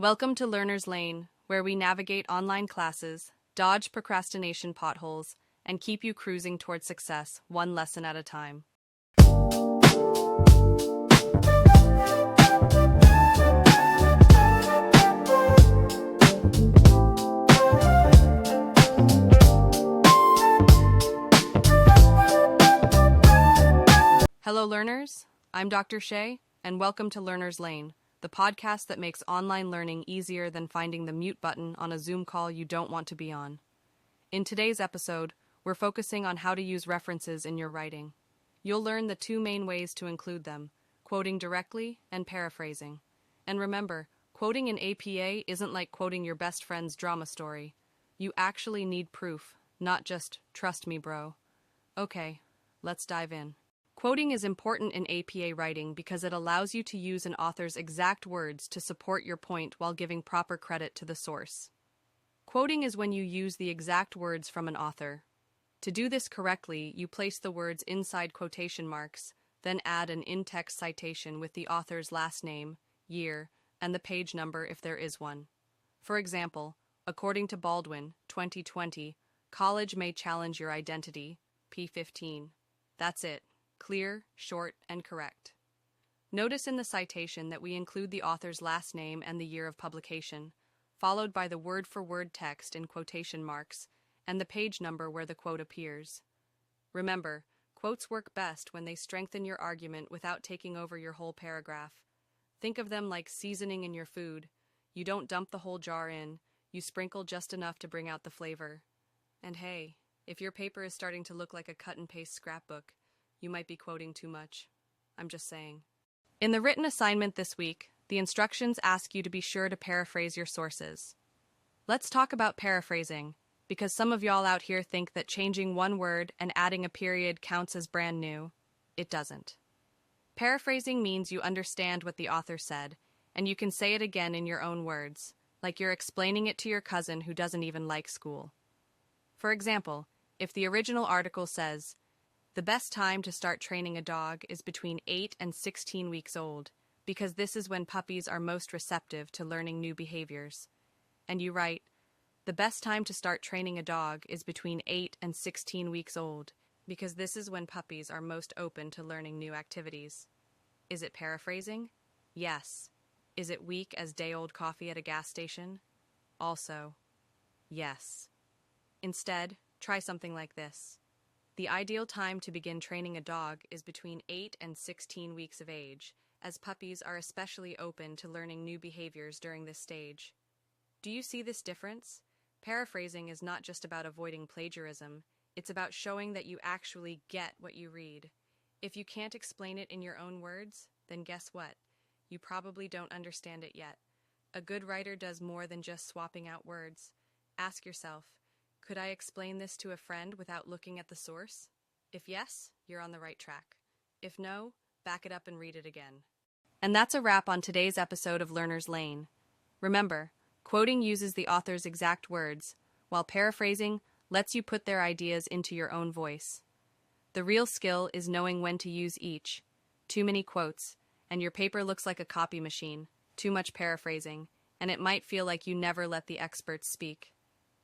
Welcome to Learner's Lane, where we navigate online classes, dodge procrastination potholes, and keep you cruising toward success, one lesson at a time. Hello, learners. I'm Dr. Shea, and welcome to Learner's Lane, the podcast that makes online learning easier than finding the mute button on a Zoom call you don't want to be on. In today's episode, we're focusing on how to use references in your writing. You'll learn the two main ways to include them, quoting directly and paraphrasing. And remember, quoting in APA isn't like quoting your best friend's drama story. You actually need proof, not just, trust me, bro. Okay, let's dive in. Quoting is important in APA writing because it allows you to use an author's exact words to support your point while giving proper credit to the source. Quoting is when you use the exact words from an author. To do this correctly, you place the words inside quotation marks, then add an in-text citation with the author's last name, year, and the page number if there is one. For example, according to Baldwin, 2020, college may challenge your identity, p15. That's it. Clear, short, and correct. Notice in the citation that we include the author's last name and the year of publication, followed by the word-for-word text in quotation marks, and the page number where the quote appears. Remember, quotes work best when they strengthen your argument without taking over your whole paragraph. Think of them like seasoning in your food. You don't dump the whole jar in, you sprinkle just enough to bring out the flavor. And hey, if your paper is starting to look like a cut-and-paste scrapbook, you might be quoting too much. I'm just saying. In the written assignment this week, the instructions ask you to be sure to paraphrase your sources. Let's talk about paraphrasing, because some of y'all out here think that changing one word and adding a period counts as brand new. It doesn't. Paraphrasing means you understand what the author said, and you can say it again in your own words, like you're explaining it to your cousin who doesn't even like school. For example, if the original article says, "The best time to start training a dog is between 8 and 16 weeks old, because this is when puppies are most receptive to learning new behaviors." And you write, "The best time to start training a dog is between 8 and 16 weeks old, because this is when puppies are most open to learning new activities." Is it paraphrasing? Yes. Is it weak as day-old coffee at a gas station? Also, yes. Instead, try something like this. The ideal time to begin training a dog is between 8 and 16 weeks of age, as puppies are especially open to learning new behaviors during this stage. Do you see this difference? Paraphrasing is not just about avoiding plagiarism, it's about showing that you actually get what you read. If you can't explain it in your own words, then guess what? You probably don't understand it yet. A good writer does more than just swapping out words. Ask yourself, could I explain this to a friend without looking at the source? If yes, you're on the right track. If no, back it up and read it again. And that's a wrap on today's episode of Learner's Lane. Remember, quoting uses the author's exact words, while paraphrasing lets you put their ideas into your own voice. The real skill is knowing when to use each. Too many quotes, and your paper looks like a copy machine. Too much paraphrasing, and it might feel like you never let the experts speak.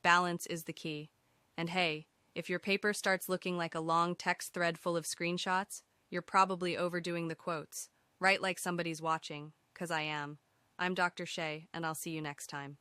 Balance is the key. And hey, if your paper starts looking like a long text thread full of screenshots, you're probably overdoing the quotes. Write like somebody's watching, 'cause I am. I'm Dr. Shea, and I'll see you next time.